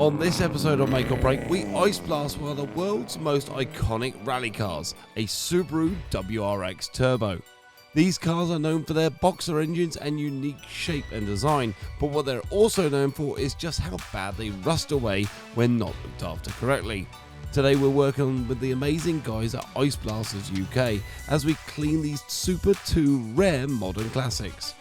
On this episode of Make or Break, we ice blast one of the world's most iconic rally cars, a Subaru WRX Turbo. These cars are known for their boxer engines and unique shape and design, but what they're also known for is just how bad they rust away when not looked after correctly. Today we're working with the amazing guys at Ice Blasters UK as we clean these super 2 rare modern classics.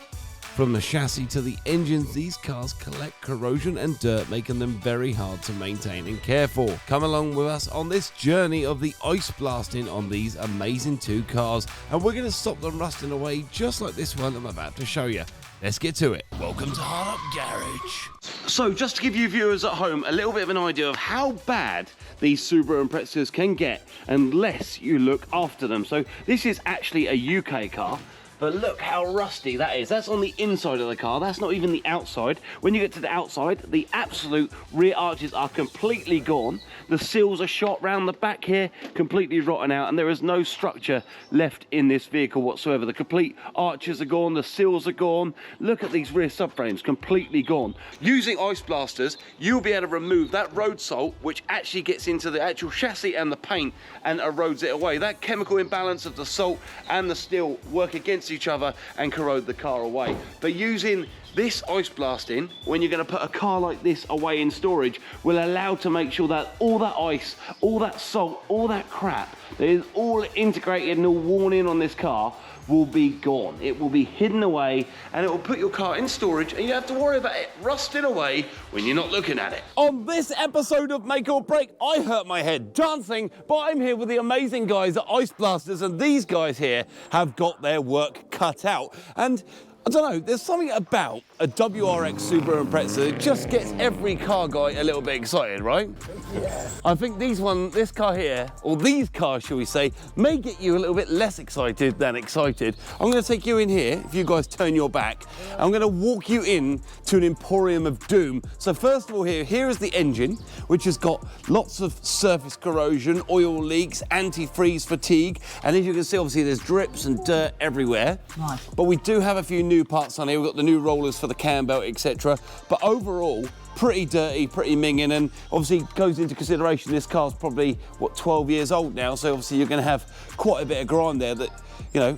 From the chassis to the engines, these cars collect corrosion and dirt, making them very hard to maintain and care for. Come along with us on this journey of the ice blasting on these amazing 2 cars, and we're going to stop them rusting away just like this one I'm about to show you. Let's get to it. Welcome to HUP Garage. So just to give you viewers at home a little bit of an idea of how bad these Subaru Imprezas can get unless you look after them. So this is actually a UK car. But look how rusty that is. That's on the inside of the car. That's not even the outside. When you get to the outside, the absolute rear arches are completely gone. The seals are shot round the back here, completely rotten out, and there is no structure left in this vehicle whatsoever. The complete arches are gone, the seals are gone. Look at these rear subframes, completely gone. Using ice blasters, you'll be able to remove that road salt, which actually gets into the actual chassis and the paint and erodes it away. That chemical imbalance of the salt and the steel work against each other and corrode the car away. But using this ice blasting, when you're going to put a car like this away in storage, will allow to make sure that all that ice, all that salt, all that crap that is all integrated and all worn in on this car will be gone. It will be hidden away and it will put your car in storage and you don't have to worry about it rusting away when you're not looking at it. On this episode of Make or Break, I hurt my head dancing, but I'm here with the amazing guys at Ice Blasters, and these guys here have got their work cut out. And I don't know, there's something about a WRX Subaru Impreza that just gets every car guy a little bit excited, right? Yeah. I think this car here, or these cars, shall we say, may get you a little bit less excited than excited. I'm going to take you in here, if you guys turn your back. I'm going to walk you in to an emporium of doom. So first of all here is the engine, which has got lots of surface corrosion, oil leaks, antifreeze fatigue, and as you can see, obviously there's drips and dirt everywhere. Nice. But we do have a few new parts on here. We've got the new rollers for the cam belt, etc. But overall, pretty dirty, pretty minging, and obviously goes into consideration this car's probably, what, 12 years old now, so obviously you're going to have quite a bit of grime there that, you know,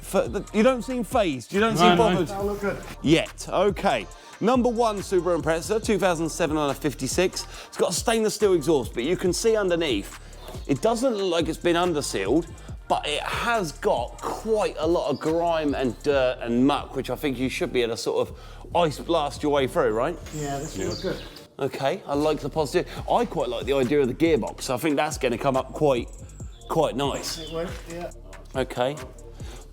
you don't seem phased, you don't seem bothered. That'll look good. Yet. Okay. Number 1 Subaru Impreza, 2007 on a 56. It's got a stainless steel exhaust, but you can see underneath, it doesn't look like it's been undersealed, but it has got quite a lot of grime and dirt and muck, which I think you should be able to sort of ice blast your way through, right? Yeah, this will look good. Okay, I like the positive. I quite like the idea of the gearbox. I think that's going to come up quite nice. It will, yeah. Okay.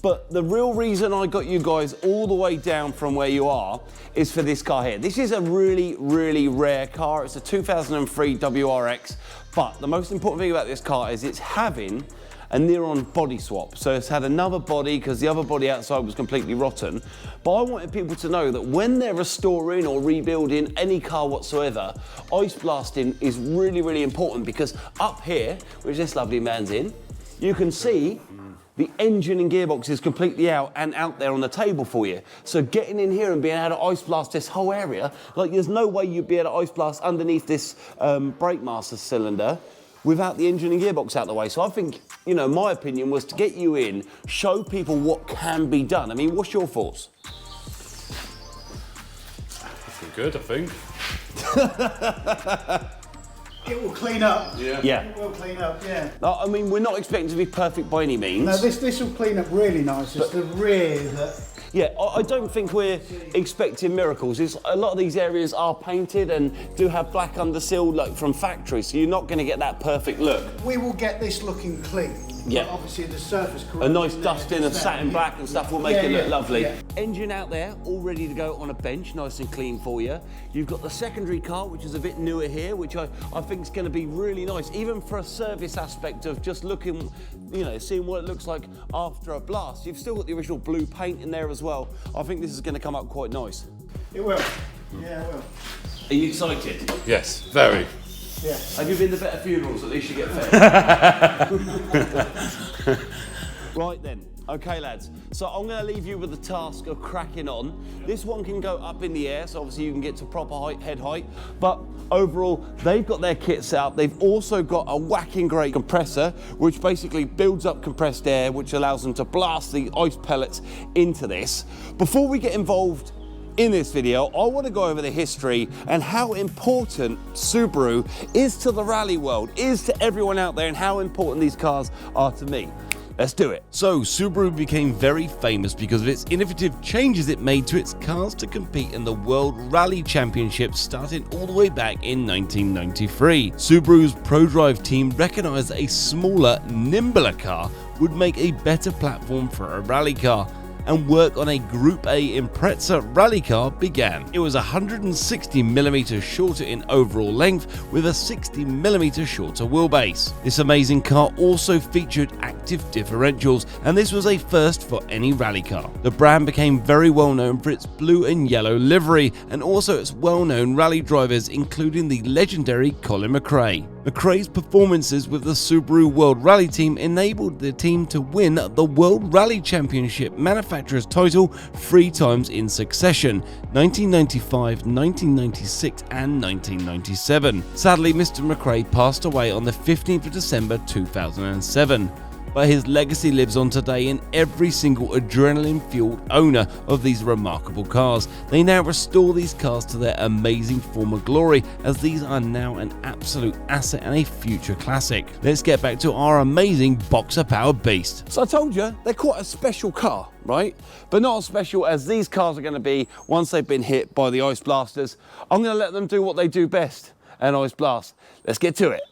But the real reason I got you guys all the way down from where you are is for this car here. This is a really, really rare car. It's a 2003 WRX, but the most important thing about this car is it's having a near-on body swap. So it's had another body because the other body outside was completely rotten. But I wanted people to know that when they're restoring or rebuilding any car whatsoever, ice blasting is really, really important, because up here, which this lovely man's in, you can see the engine and gearbox is completely out and out there on the table for you. So getting in here and being able to ice blast this whole area, like there's no way you'd be able to ice blast underneath this brake master cylinder without the engine and gearbox out the way. So I think, you know, my opinion was to get you in, show people what can be done. I mean, what's your thoughts? Looking good, I think. It will clean up. Yeah. It will clean up, yeah. I mean, we're not expecting to be perfect by any means. No, this will clean up really nice. It's the rear that... Yeah, I don't think we're expecting miracles. A lot of these areas are painted and do have black underseal, like from factory, so you're not going to get that perfect look. We will get this looking clean. Yeah. Obviously the surface corrosion. A nice dusting of satin black and stuff will make it look lovely. Yeah. Engine out there, all ready to go on a bench, nice and clean for you. You've got the secondary car, which is a bit newer here, which I think is going to be really nice, even for a service aspect of just looking, you know, seeing what it looks like after a blast. You've still got the original blue paint in there as well. I think this is going to come up quite nice. It will. Yeah, it will. Are you excited? Yes, very. Yeah. Have you been to better funerals? At least you get fed. Right then, Okay lads, so I'm going to leave you with the task of cracking on. This one can go up in the air, so obviously you can get to proper height, head height, but overall they've got their kit set up. They've also got a whacking great compressor, which basically builds up compressed air, which allows them to blast the ice pellets into this. Before we get involved in this video, I want to go over the history and how important Subaru is to the rally world, is to everyone out there, and how important these cars are to me. Let's do it. So Subaru became very famous because of its innovative changes it made to its cars to compete in the World Rally Championships starting all the way back in 1993. Subaru's ProDrive team recognized that a smaller, nimbler car would make a better platform for a rally car, and work on a Group A Impreza rally car began. It was 160mm shorter in overall length with a 60mm shorter wheelbase. This amazing car also featured active differentials, and this was a first for any rally car. The brand became very well known for its blue and yellow livery, and also its well-known rally drivers, including the legendary Colin McRae. McRae's performances with the Subaru World Rally team enabled the team to win the World Rally Championship manufacturer's title 3 times in succession: 1995, 1996 and 1997. Sadly, Mr. McRae passed away on the 15th of December 2007. But his legacy lives on today in every single adrenaline-fueled owner of these remarkable cars. They now restore these cars to their amazing former glory, as these are now an absolute asset and a future classic. Let's get back to our amazing boxer-powered beast. So I told you, they're quite a special car, right? But not as special as these cars are going to be once they've been hit by the ice blasters. I'm going to let them do what they do best, an ice blast. Let's get to it.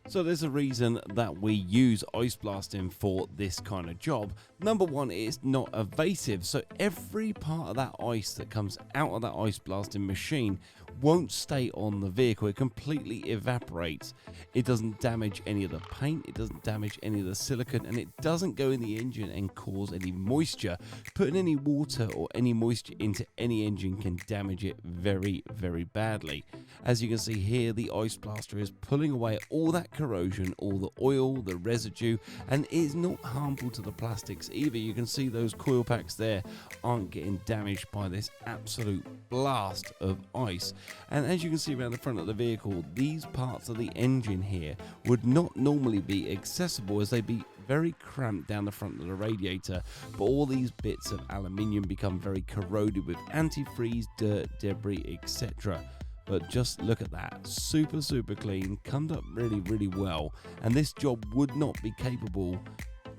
So there's a reason that we use ice blasting for this kind of job. Number one, it's not evasive, so every part of that ice that comes out of that ice blasting machine won't stay on the vehicle. It completely evaporates. It doesn't damage any of the paint, it doesn't damage any of the silicone, and it doesn't go in the engine and cause any moisture. Putting any water or any moisture into any engine can damage it very, very badly. As you can see here, the ice blaster is pulling away all that corrosion, all the oil, the residue, and it is not harmful to the plastics either. You can see those coil packs there aren't getting damaged by this absolute blast of ice. And as you can see around the front of the vehicle, these parts of the engine here would not normally be accessible, as they'd be very cramped down the front of the radiator, but all these bits of aluminium become very corroded with antifreeze, dirt, debris, etc. But just look at that, super clean, comes up really well, and this job would not be capable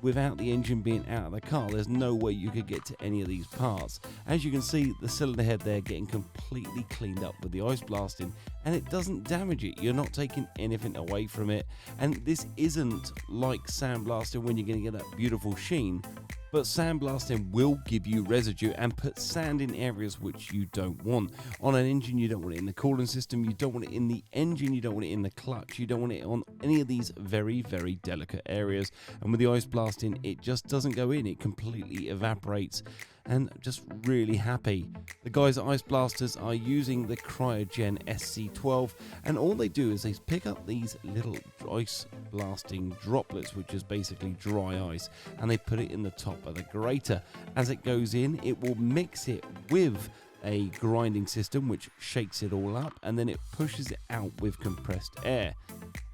without the engine being out of the car. There's no way you could get to any of these parts. As you can see, the cylinder head there getting completely cleaned up with the ice blasting, and it doesn't damage it. You're not taking anything away from it, and this isn't like sandblasting when you're going to get that beautiful sheen. But sandblasting will give you residue and put sand in areas which you don't want. On an engine, you don't want it in the cooling system, you don't want it in the engine, you don't want it in the clutch, you don't want it on any of these very delicate areas. And with the ice blasting, it just doesn't go in, it completely evaporates. And just really happy. The guys at Ice Blasters are using the Cryogen SC12, and all they do is they pick up these little ice blasting droplets, which is basically dry ice, and they put it in the top of the grater. As it goes in, it will mix it with a grinding system which shakes it all up, and then it pushes it out with compressed air.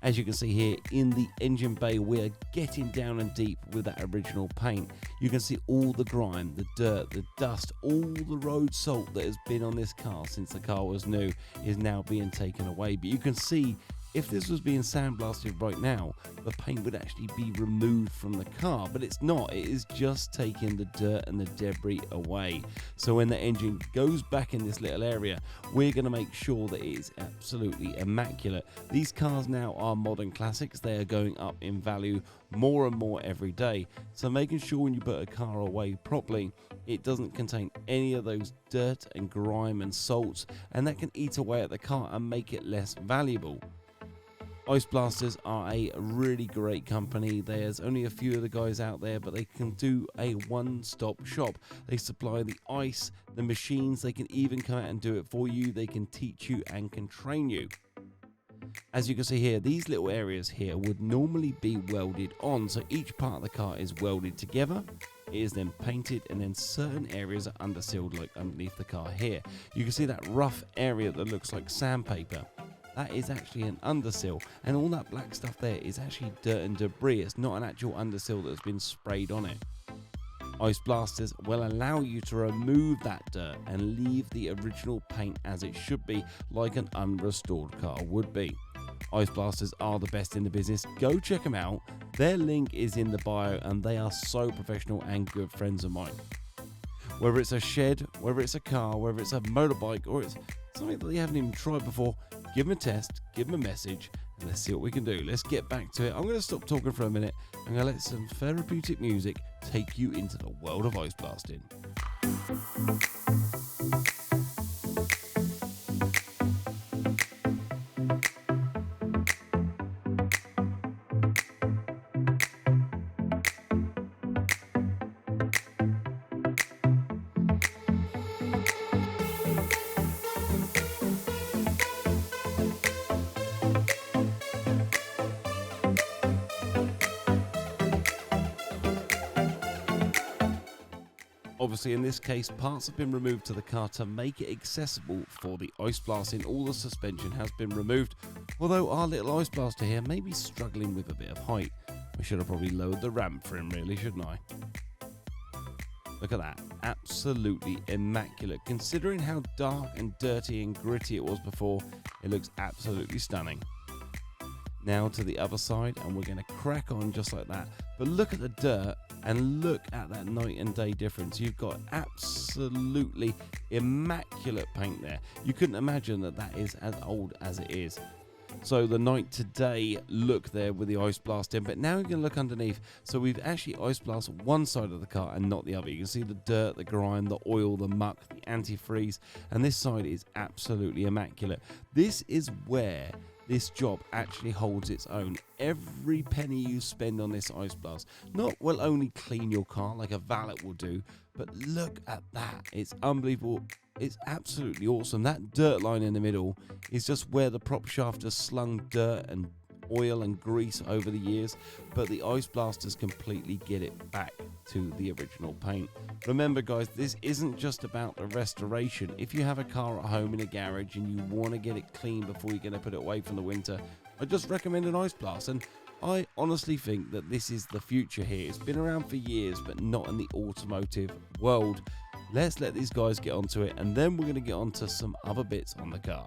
As you can see here in the engine bay, we're getting down and deep with that original paint. You can see all the grime, the dirt, the dust, all the road salt that has been on this car since the car was new is now being taken away. But you can see, if this was being sandblasted right now, the paint would actually be removed from the car, but it's not. It is just taking the dirt and the debris away. So when the engine goes back in this little area, we're going to make sure that it is absolutely immaculate. These cars now are modern classics. They are going up in value more and more every day. So making sure when you put a car away properly, it doesn't contain any of those dirt and grime and salts, and that can eat away at the car and make it less valuable. Ice Blasters are a really great company. There's only a few of the guys out there, but they can do a one-stop shop. They supply the ice, the machines, they can even come out and do it for you. They can teach you and can train you. As you can see here, these little areas here would normally be welded on, so each part of the car is welded together. It is then painted, and then certain areas are undersealed, like underneath the car here. You can see that rough area that looks like sandpaper. That is actually an undersill, and all that black stuff there is actually dirt and debris. It's not an actual undersill that's been sprayed on it. Ice Blasters will allow you to remove that dirt and leave the original paint as it should be, like an unrestored car would be. Ice Blasters are the best in the business. Go check them out. Their link is in the bio, and they are so professional and good friends of mine. Whether it's a shed, whether it's a car, whether it's a motorbike, or it's something that they haven't even tried before, give them a test, give them a message, and let's see what we can do. Let's get back to it. I'm going to stop talking for a minute. I'm going to let some therapeutic music take you into the world of ice blasting. Obviously, in this case, parts have been removed to the car to make it accessible for the ice blasting. All the suspension has been removed, although our little ice blaster here may be struggling with a bit of height. I should have probably lowered the ramp for him, really, shouldn't I? Look at that, absolutely immaculate. Considering how dark and dirty and gritty it was before, it looks absolutely stunning. Now to the other side, and we're going to crack on just like that. But look at the dirt, and look at that night and day difference. You've got absolutely immaculate paint there. You couldn't imagine that that is as old as it is. So the night to day look there with the ice blast in, but now we're going to look underneath. So we've actually ice blasted one side of the car and not the other. You can see the dirt, the grime, the oil, the muck, the antifreeze, and this side is absolutely immaculate. This is where this job actually holds its own. Every penny you spend on this ice blast not will only clean your car like a valet will do, but look at that. It's unbelievable. It's absolutely awesome. That dirt line in the middle is just where the prop shaft has slung dirt and oil and grease over the years, but the ice blasters completely get it back to the original paint. Remember guys, this isn't just about the restoration. If you have a car at home in a garage and you want to get it clean before you're going to put it away from the winter, I just recommend an ice blast, and I honestly think that this is the future here. It's been around for years, but not in the automotive world. Let's let these guys get onto it, and then we're going to get onto some other bits on the car.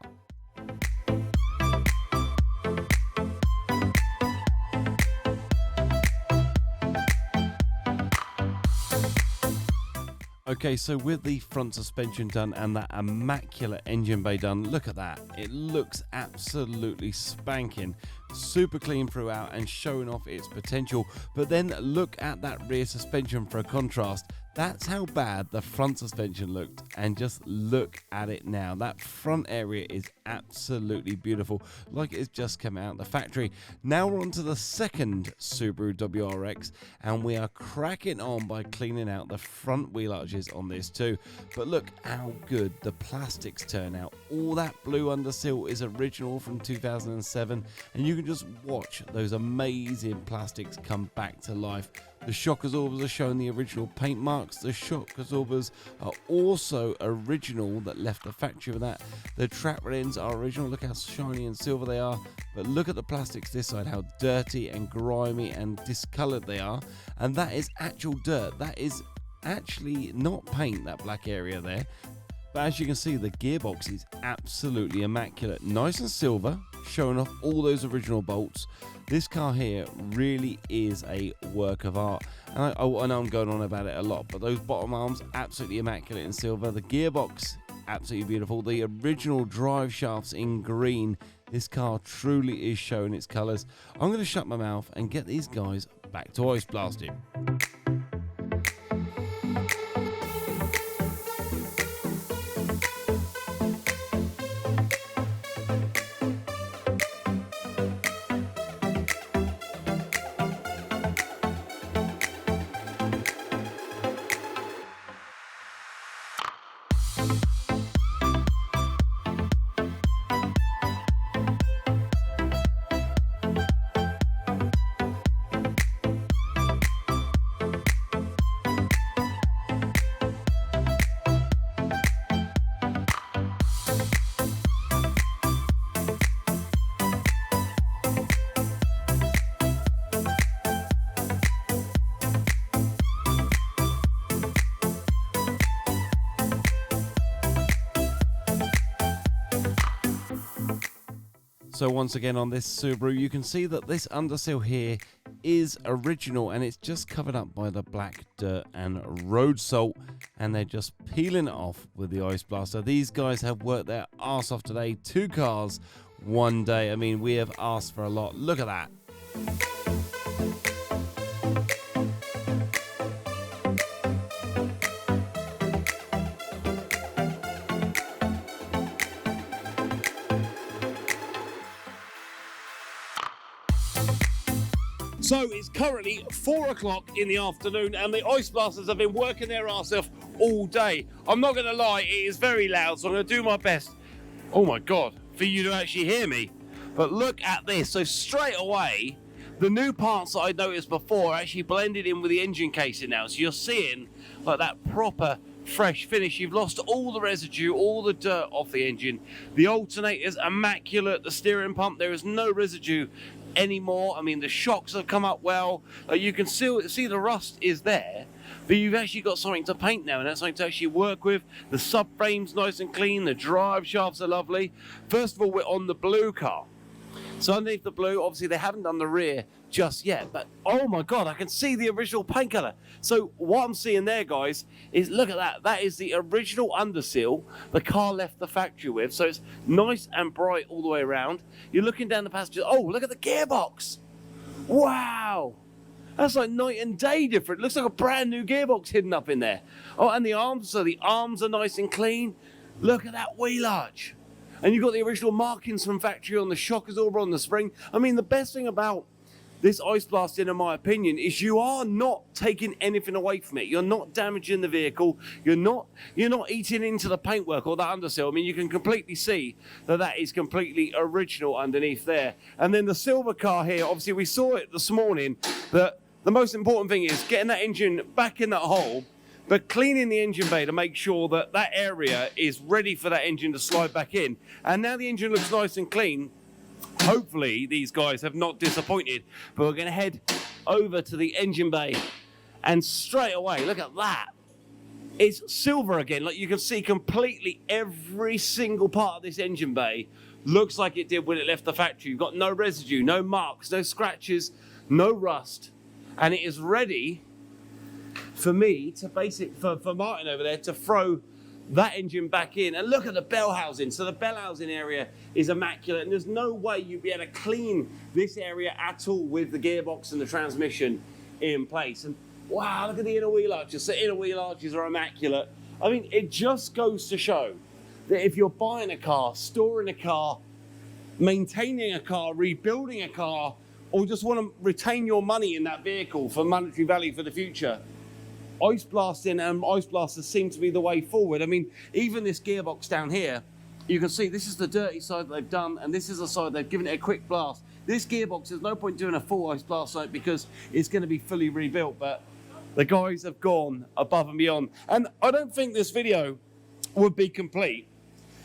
Okay, so with the front suspension done and that immaculate engine bay done, look at that. It looks absolutely spanking. Super clean throughout and showing off its potential. But then look at that rear suspension for a contrast. That's how bad the front suspension looked, and just look at it now. That front area is absolutely beautiful, like it's just come out of the factory. Now we're on to the second Subaru WRX, and we are cracking on by cleaning out the front wheel arches on this too. But look how good the plastics turn out. All that blue undersill is original from 2007, and you can just watch those amazing plastics come back to life. The shock absorbers are showing the original paint marks. The shock absorbers are also original that left the factory with that. The trap ends are original. Look how shiny and silver they are. But look at the plastics this side, how dirty and grimy and discolored they are. And that is actual dirt. That is actually not paint, that black area there. But as you can see, the gearbox is absolutely immaculate. Nice and silver, showing off all those original bolts. This car here really is a work of art. And I know I'm going on about it a lot, but those bottom arms, absolutely immaculate in silver. The gearbox, absolutely beautiful. The original drive shafts in green. This car truly is showing its colours. I'm going to shut my mouth and get these guys back to ice blasting. So once again on this Subaru, you can see that this undersill here is original and it's just covered up by the black dirt and road salt, and they're just peeling it off with the ice blaster. These guys have worked their arse off today. 2 cars, 1 day. I mean, we have asked for a lot. Look at that. So it's currently 4 o'clock in the afternoon and the ice blasters have been working their arse off all day. I'm not going to lie, it is very loud, so I'm going to do my best, oh my God, for you to actually hear me. But look at this. So straight away, the new parts that I noticed before are actually blended in with the engine casing now. So you're seeing like that proper fresh finish. You've lost all the residue, all the dirt off the engine. The alternator's immaculate. The steering pump, there is no residue anymore. I mean, the shocks have come up well. You can still see the rust is there, but you've actually got something to paint now, and that's something to actually work with. The subframe's nice and clean. The drive shafts are lovely. First of all, we're on the blue car. So underneath the blue, obviously they haven't done the rear just yet, but oh my God, I can see the original paint color. So what I'm seeing there, guys, is look at that. That is the original undersill the car left the factory with. So it's nice and bright all the way around. You're looking down the passenger. Oh, look at the gearbox. Wow. That's like night and day different. Looks like a brand new gearbox hidden up in there. Oh, and the arms. So the arms are nice and clean. Look at that wheel arch. And you've got the original markings from factory on the shock absorber, on the spring. I mean, the best thing about this ice blasting, in my opinion, is you are not taking anything away from it. You're not damaging the vehicle. You're not eating into the paintwork or that undersill. I mean, you can completely see that that is completely original underneath there. And then the silver car here, obviously we saw it this morning, that the most important thing is getting that engine back in that hole, but cleaning the engine bay to make sure that that area is ready for that engine to slide back in. And now the engine looks nice and clean. Hopefully these guys have not disappointed, but we're going to head over to the engine bay, and straight away, look at that. It's silver again. Like you can see completely every single part of this engine bay looks like it did when it left the factory. You've got no residue, no marks, no scratches, no rust, and it is ready for me to for Martin over there to throw that engine back in. And look at the bell housing. So the bell housing area is immaculate, and there's no way you'd be able to clean this area at all with the gearbox and the transmission in place. And wow, look at the inner wheel arches. The inner wheel arches are immaculate. I mean, it just goes to show that if you're buying a car, storing a car, maintaining a car, rebuilding a car, or just want to retain your money in that vehicle for monetary value for the future, ice blasting and ice blasters seem to be the way forward. I mean, even this gearbox down here, you can see this is the dirty side that they've done, and this is the side they've given it a quick blast. This gearbox, there's no point doing a full ice blast on it because it's going to be fully rebuilt, but the guys have gone above and beyond. And I don't think this video would be complete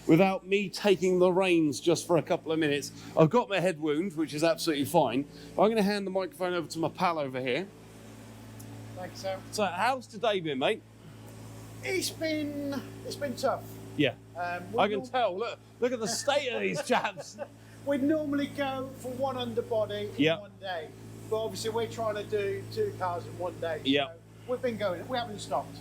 without me taking the reins just for a couple of minutes. I've got my head wound, which is absolutely fine. I'm going to hand the microphone over to my pal over here. Thanks, Sam. So how's today been, mate? It's been tough. Yeah, I can tell. Look at the state of these chaps. We'd normally go for one underbody in 1 day, but obviously we're trying to do 2 cars in 1 day. Yeah, so we've been going. We haven't stopped.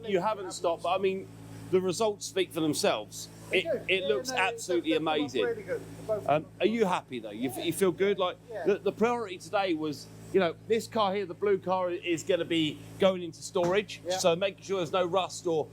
You haven't stopped, but I mean, the results speak for themselves. It looks absolutely amazing. Really good. Are you happy though? You feel good? Like the priority today was, you know, this car here, the blue car, is going to be going into storage. Yeah. So making sure there's no rust or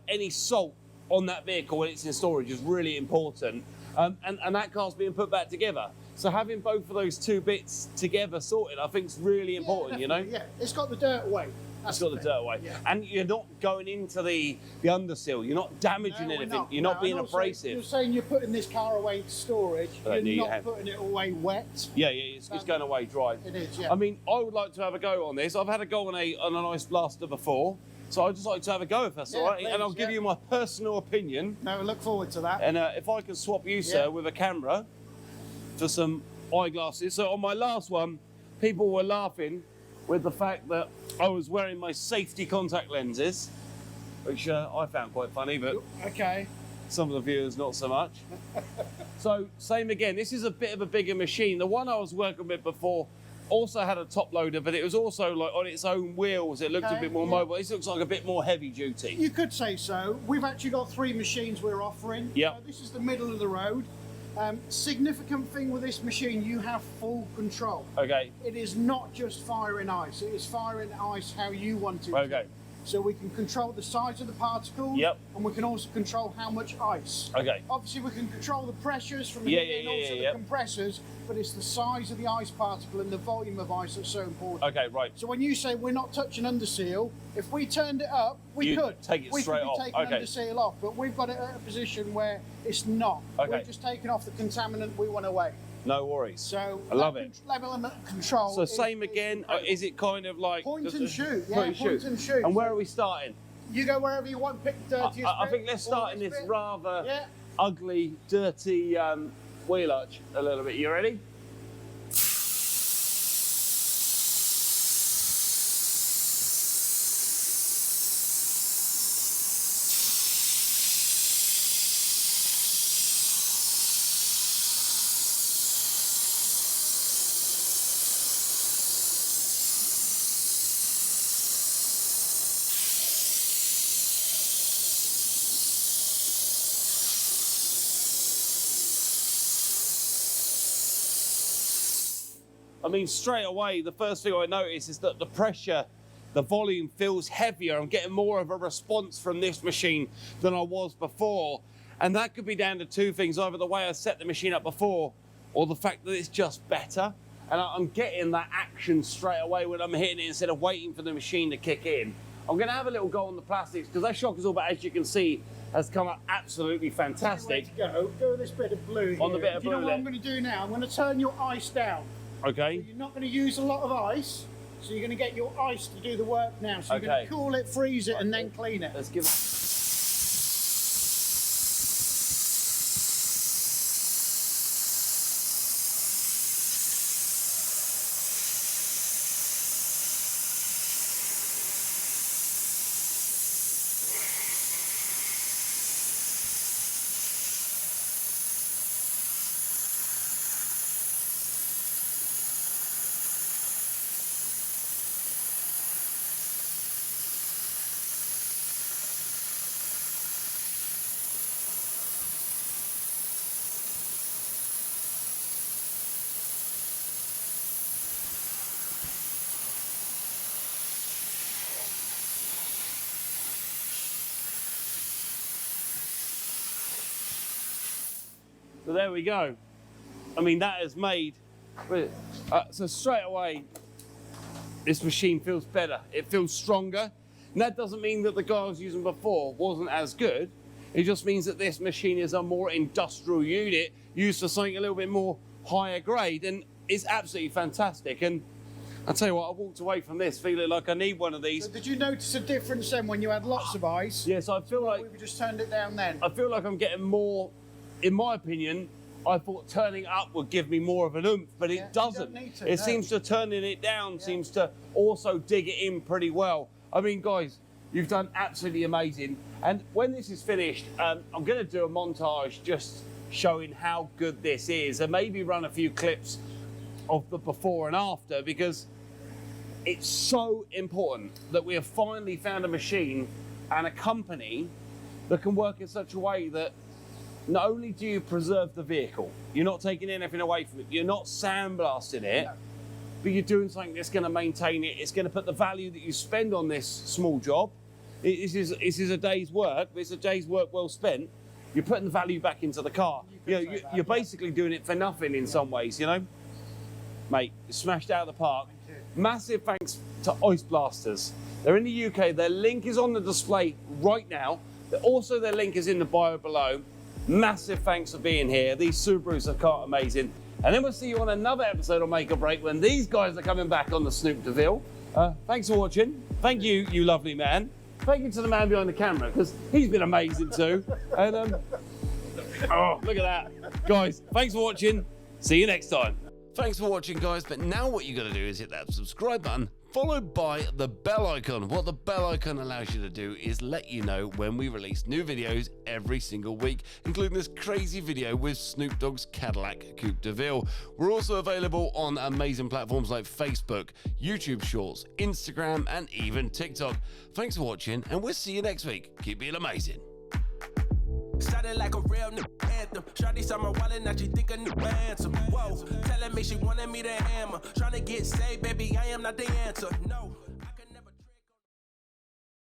any salt on that vehicle when it's in storage is really important. And that car's being put back together. So having both of those 2 bits together sorted, I think is really important, you know? Yeah, it's got the dirt away. It's got the dirt away. Yeah. And you're not going into the undersill. You're not damaging anything. You're not being abrasive. You're saying you're putting this car away into storage. You're not putting it away wet. Yeah, it's going away dry. It is, yeah. I mean, I would like to have a go on this. I've had a go on an ice blaster before. So I'd just like to have a go if that's all right. Please, and I'll give you my personal opinion. No, we look forward to that. And if I can swap you, sir, with a camera for some eyeglasses. So on my last one, people were laughing with the fact that I was wearing my safety contact lenses, which I found quite funny, but okay, some of the viewers not so much. So same again, this is a bit of a bigger machine. The one I was working with before also had a top loader, but it was also like on its own wheels. It looked a bit more mobile. This looks like a bit more heavy duty. You could say so. We've actually got 3 machines we're offering. Yeah. So this is the middle of the road. Significant thing with this machine, you have full control. Okay. It is not just firing ice. It is firing ice how you want it Okay. to. So we can control the size of the particles, Yep. and we can also control how much ice. Okay. Obviously, we can control the pressures from Yeah, here and also the compressors, but it's the size of the ice particle and the volume of ice that's so important. Okay, right. So when you say we're not touching under seal, if we turned it up, we could. Take it we straight could off. be taking Okay. under seal off, but we've got it at a position where it's not. Okay. We're just taking off the contaminant we want away. No worries. So I love it. Level of control. So same again, is it kind of like... Point just and a- shoot, yeah, point point and shoot. And where are we starting? You go wherever you want, pick the dirtiest I bit, think let's start in this bit. rather Yeah. ugly, dirty wheel arch a little bit. You ready? I mean, straight away, the first thing I notice is that the pressure, the volume feels heavier. I'm getting more of a response from this machine than I was before. And that could be down to 2 things, either the way I set the machine up before or the fact that it's just better. And I'm getting that action straight away when I'm hitting it instead of waiting for the machine to kick in. I'm going to have a little go on the plastics because that shock absorber, as you can see, has come up absolutely fantastic. Go with this bit of blue On the here. bit of Do you know blue what there. I'm going to do now? I'm going to turn your ice down. Okay. You're not going to use a lot of ice, so you're going to get your ice to do the work now. So you're going Okay. to cool it, freeze it, and then clean it. Let's give it. So there we go. I mean, that has made, so straight away, this machine feels better. It feels stronger. And that doesn't mean that the guy I was using before wasn't as good. It just means that this machine is a more industrial unit used for something a little bit more higher grade, and it's absolutely fantastic. And I'll tell you what, I walked away from this feeling like I need one of these. So did you notice a difference then when you had lots of ice? Yes, I feel like We just turned it down then. I feel like I'm getting more, in my opinion, I thought turning up would give me more of an oomph, but Yeah, you it doesn't. don't need to, It no. seems to turning it down seems to also dig it in pretty well. I mean, guys, you've done absolutely amazing. And when this is finished, I'm going to do a montage just showing how good this is, and maybe run a few clips of the before and after, because it's so important that we have finally found a machine and a company that can work in such a way that not only do you preserve the vehicle, you're not taking anything away from it, you're not sandblasting it, but you're doing something that's going to maintain it. It's going to put the value that you spend on this small job. This is a day's work, but it's a day's work well spent. You're putting the value back into the car. You're basically doing it for nothing in some ways, you know? Mate, you smashed out of the park. Massive thanks to Ice Blasters. They're in the UK. Their link is on the display right now. Also, their link is in the bio below. Massive thanks for being here. These Subarus are quite amazing. And then we'll see you on another episode of Make or Break when these guys are coming back on the Snoop DeVille. Thanks for watching. Thank you, you lovely man. Thank you to the man behind the camera, because he's been amazing too. And oh, look at that. Guys, thanks for watching. See you next time. Thanks for watching, guys, but now what you got to do is hit that subscribe button followed by the bell icon. What the bell icon allows you to do is let you know when we release new videos every single week, including this crazy video with Snoop Dogg's Cadillac Coupe de Ville. We're also available on amazing platforms like Facebook, YouTube Shorts, Instagram, and even TikTok. Thanks for watching, and we'll see you next week. Keep being amazing. Sounded like a real new anthem. Shawty saw my wallet, now she think a new ransom. Whoa, telling me she wanted me to hammer. Trying to get saved, baby, I am not the answer. No.